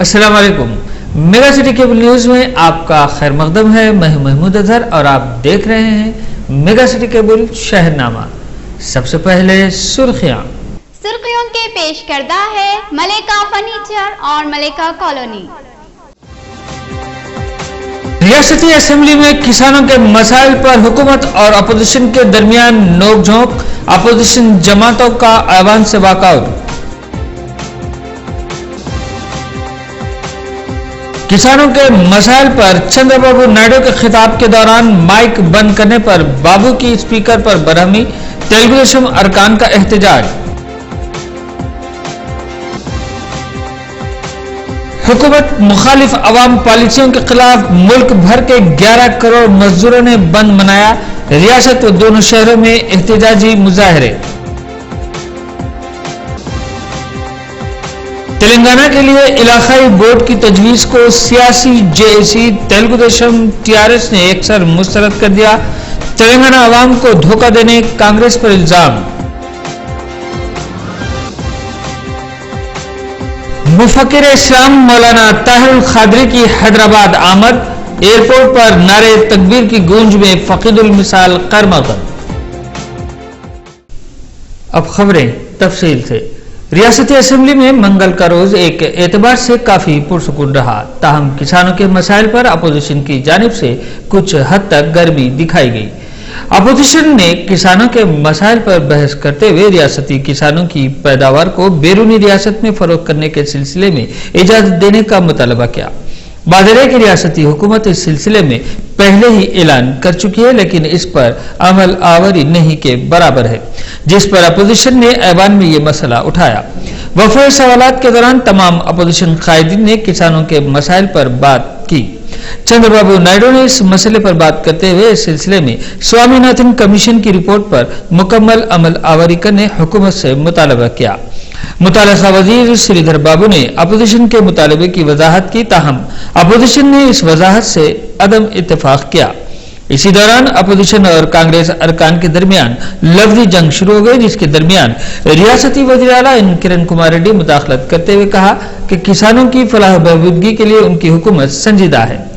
अस्सलाम वालेकुम। Mega city cable news में आपका खैर मकदम है। मैं महमूद अजहर और आप देख रहे हैं मेगा सिटी केबल शहरनामा। सबसे पहले सुर्खियां के पेश करता है मलेका फर्नीचर और मलेका कॉलोनी। रियासती असेंबली में किसानों के मसाइल पर हुकूमत और अपोजिशन के दरमियान नोकझोंक, अपोजिशन जमातों का ऐवान से वॉकआउट। किसानों के मसाइल पर चंद्रबाबू नायडू के खिताब के दौरान माइक बंद करने पर बाबू की स्पीकर पर बरहमी, तेलुगु देशम अरकान का एहतजाज। हुकूमत मुखालिफ अवाम पॉलिसियों के खिलाफ मुल्क भर के 11 करोड़ मजदूरों ने बंद मनाया। रियासत व दोनों शहरों में एहतजाजी मुजाहरे। तेलंगाना के लिए इलाकाई बोर्ड की तजवीज को सियासी जेएसी तेलुगु देशम टीआरएस ने एकसर मुस्तरद कर दिया। तेलंगाना अवाम को धोखा देने कांग्रेस पर इल्जाम। मुफक्किर इस्लाम मौलाना ताहिरुल खादरी की हैदराबाद आमद। एयरपोर्ट पर नारे तकबीर की गूंज में फकीदुल मिसाल करमगन। अब खबरें तफसील से। रियासती असेंबली में मंगल का रोज एक एतबार से काफी पुरसुकून रहा, ताहम किसानों के मसाइल पर अपोजिशन की जानिब से कुछ हद तक गर्मी दिखाई गई। अपोजिशन ने किसानों के मसाइल पर बहस करते हुए रियासती किसानों की पैदावार को बैरूनी रियासत में फरोख्त करने के सिलसिले में इजाजत देने का मुतालबा किया। बादरे की रियासती हुकूमत इस सिलसिले में पहले ही ऐलान कर चुकी है, लेकिन इस पर अमल आवरी नहीं के बराबर है, जिस पर अपोजिशन ने ऐवान में ये मसला उठाया। वफ़े सवालात के दौरान तमाम अपोजिशन कायदीन ने किसानों के मसाइल पर बात की। चंद्रबाबू नायडू ने इस मसले पर बात करते हुए इस सिलसिले में स्वामीनाथन कमीशन की रिपोर्ट पर मुकम्मल अमल आवरी करने हुकूमत से मुतालबा किया। मुतालिका वजीर श्रीधर बाबू ने अपोजिशन के मुतालबे की वजाहत की, ताहम अपोजिशन ने इस वजाहत से अदम इत्तेफाक किया। इसी दौरान अपोजिशन और कांग्रेस अरकान के दरमियान लफ्जी जंग शुरू हो गई, जिसके दरमियान रियासती वज़ीर आला किरण कुमार रेड्डी मुदाखलत करते हुए कहा कि किसानों की फलाह बहबूदगी के लिए उनकी हुकूमत संजीदा है।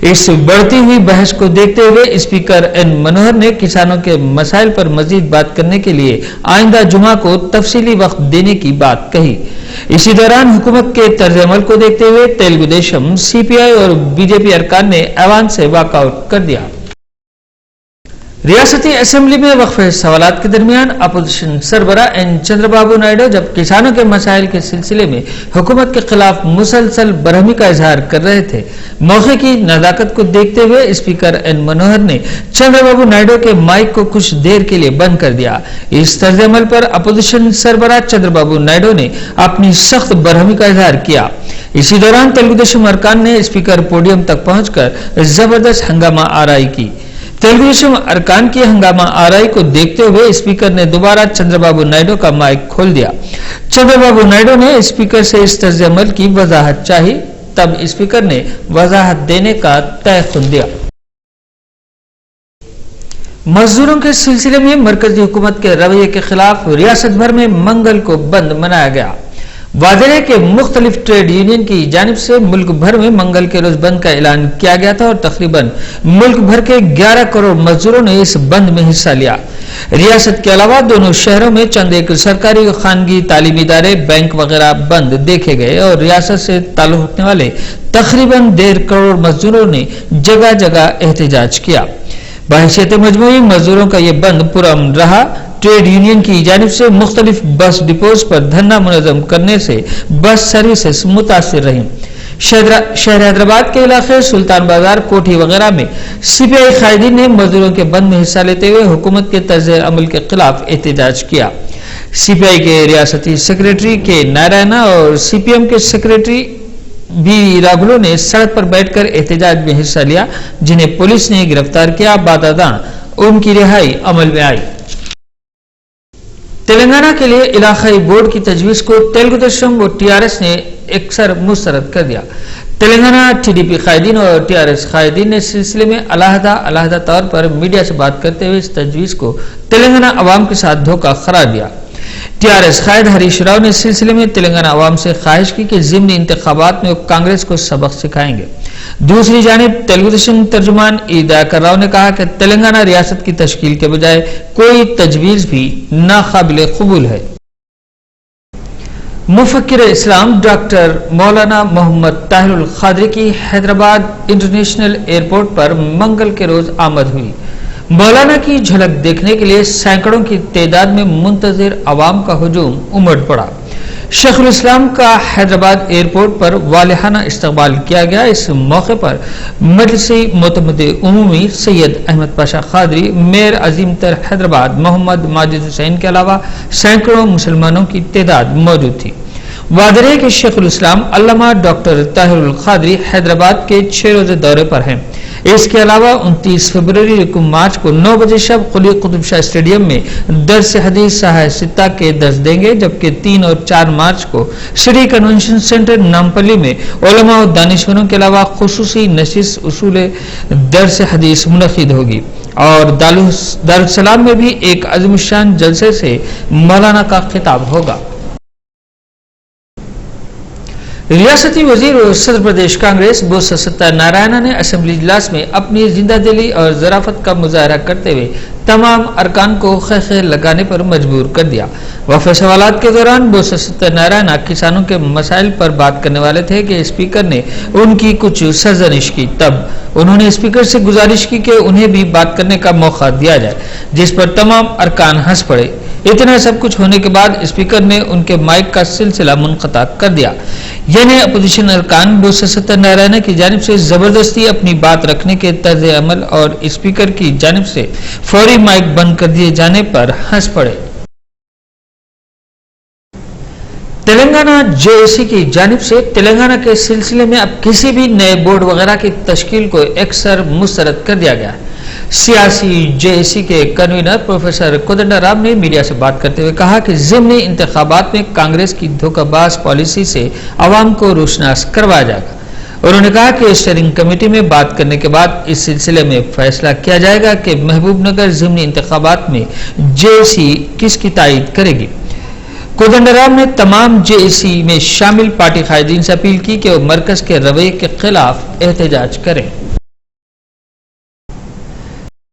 इस बढ़ती हुई बहस को देखते हुए स्पीकर एन मनोहर ने किसानों के मसाइल पर मजीद बात करने के लिए आइंदा जुमा को तफसीली वक्त देने की बात कही। इसी दौरान हुकूमत के तर्ज अमल को देखते हुए तेलुगु देशम, सीपीआई और बीजेपी अरकान ने ऐवान से वॉकआउट कर दिया। रियासती असेंबली में वक्फे सवालात के दरमियान अपोजिशन सरबरा एन चंद्रबाबू नायडू जब किसानों के मसाइल के सिलसिले में हुकूमत के खिलाफ मुसलसल बरहमी का इजहार कर रहे थे, मौके की नजाकत को देखते हुए स्पीकर एन मनोहर ने चंद्रबाबू नायडू के माइक को कुछ देर के लिए बंद कर दिया। इस तर्ज अमल पर अपोजिशन सरबरा चंद्रबाबू नायडू ने अपनी सख्त बरहमी का इजहार किया। इसी दौरान तेलुगु देशम अरकान ने स्पीकर पोडियम तक पहुंचकर जबरदस्त हंगामा आराई की। तेलुगु देशम अरकान की हंगामा आराई को देखते हुए स्पीकर ने दोबारा चंद्रबाबू नायडू का माइक खोल दिया। चंद्रबाबू नायडू ने स्पीकर से इस तर्ज अमल की वजाहत चाही, तब स्पीकर ने वजाहत देने का तय खुद दिया। मजदूरों के सिलसिले में मरकजी हुकूमत के रवैये के खिलाफ रियासत भर में मंगल को बंद मनाया गया। वादरे के मुख्तलिफ ट्रेड यूनियन की जानिब से मुल्क भर में मंगल के रोज बंद का ऐलान किया गया था और तकरीबन मुल्क भर के 11 करोड़ मजदूरों ने इस बंद में हिस्सा लिया। रियासत के अलावा दोनों शहरों में चंद एक सरकारी और खानगी तालीमी इदारे, बैंक वगैरह बंद देखे गए और रियासत से ताल्लुक रखने वाले तकरीबन 1.5 करोड़ मजदूरों ने जगह जगह एहतजाज किया। बहैसियत मजमूई मजदूरों का ये बंद पुरअमन रहा। ट्रेड यूनियन की जानिब से मुख्तलिफ बस डिपोज पर धरना मुनज़्ज़म करने से बस सर्विसेज मुतासिर रही। शहर हैदराबाद के इलाके सुल्तान बाजार, कोठी वगैरह में सीपीआई कायदीन ने मजदूरों के बंद में हिस्सा लेते हुए हुकूमत के तर्ज अमल के खिलाफ एहतजाज किया। सीपीआई के रियासती सेक्रेटरी के नारायणा और सीपीएम के सेक्रेटरी बी राघुलू ने सड़क पर बैठकर एहतजाज में हिस्सा लिया, जिन्हें पुलिस ने गिरफ्तार किया। बादादां उनकी रिहाई अमल में आई। तेलंगाना के लिए इलाकाई बोर्ड की तजवीज को तेलुगु देशम और टीआरएस ने एकसर मुस्तरद कर दिया। तेलंगाना टीडीपी कायदीन और टीआरएस कायदीन ने इस सिलसिले में अलहदा तौर पर मीडिया से बात करते हुए इस तजवीज को तेलंगाना अवाम के साथ धोखा करार दिया। टीआरएस कायद हरीश राव ने इस सिलसिले में तेलंगाना अवाम से ख्वाहिश की कि ज़िमनी इंतखाबात में वो कांग्रेस को सबक सिखाएंगे। दूसरी जानिब तेलुगुदेशम तर्जुमान ई दयाकर राव ने कहा कि तेलंगाना रियासत की तश्कील के बजाय कोई तजवीज़ भी नाकाबिल कबूल है। मुफक्किर इस्लाम डॉक्टर मौलाना मोहम्मद ताहिरुल खादरी की हैदराबाद इंटरनेशनल एयरपोर्ट पर मंगल के रोज आमद हुई। मौलाना की झलक देखने के लिए सैकड़ों की तादाद में मुंतजिर अवाम का हुजूम उमड़ पड़ा। शेखुल इस्लाम का हैदराबाद एयरपोर्ट पर वालिहाना इस्तकबाल किया गया। इस मौके पर मजलिसी मोतमदे उमूमी सैयद अहमद पाशा खादरी, मेयर अजीम तर हैदराबाद मोहम्मद माजिद हुसैन के अलावा सैकड़ों मुसलमानों की तादाद मौजूद थी। वादे है कि शेखुल इस्लाम अल्लामा डॉक्टर ताहिरुल खादरी हैदराबाद के 6 रोजे दौरे पर हैं। इसके अलावा 29 फरवरी को मार्च को 9 बजे शब कुली कुतुब शाह स्टेडियम में दर्स हदीस साहा सित्ता के दर्स देंगे, जबकि 3 और 4 मार्च को सिटी कन्वेंशन सेंटर नामपल्ली में उलमा और दानिशवरों के अलावा खुसूसी नशिस्त उसूल दर्स हदीस मुनक़िद होगी और दारुस्सलाम में भी एक अज़ीमुश्शान जलसे से मौलाना का खिताब होगा। रियासती वजीर और सदर प्रदेश कांग्रेस बोस सत्यनारायण ने असेंबली इजलास में अपनी जिंदादिली और ज़राफ़त का मुजाहरा करते हुए तमाम अरकान को ख़ैख़े लगाने पर मजबूर कर दिया। वफ़ सवालात के दौरान बोस सत्यनारायण किसानों के मसाइल पर बात करने वाले थे कि स्पीकर ने उनकी कुछ सरजनिश की। तब उन्होंने स्पीकर से गुजारिश की कि उन्हें भी बात करने का मौका दिया जाए, जिस पर तमाम अरकान हंस पड़े। इतना सब कुछ होने के बाद स्पीकर ने उनके माइक का सिलसिला मुनक़ता कर दिया। यानी अपोजिशन अरकान बोस सत्यनारायण की जानिब से जबरदस्ती अपनी बात रखने के तर्ज अमल और स्पीकर की जानिब से फौरी माइक बंद कर दिए जाने पर हंस पड़े। तेलंगाना जेएसी की जानिब से तेलंगाना के सिलसिले में अब किसी भी नए बोर्ड वगैरह की तश्कील को अक्सर मुस्तरद कर दिया गया है। सियासी जेएसी के कन्वीनर प्रोफेसर कोदंडराम ने मीडिया से बात करते हुए कहा कि ज़िमनी इंतखाबात में कांग्रेस की धोखाबाज पॉलिसी से अवाम को रोशनास करवाया जाएगा। उन्होंने कहा कि स्टीयरिंग कमेटी में बात करने के बाद इस सिलसिले में फैसला किया जाएगा कि महबूबनगर ज़िमनी इंतखाबात में जेएसी किसकी तायीद करेगी। कोदंडराम ने तमाम जेएसी में शामिल पार्टी कायदीन से अपील की कि वो मरकज के रवैये के खिलाफ एहतजाज करें।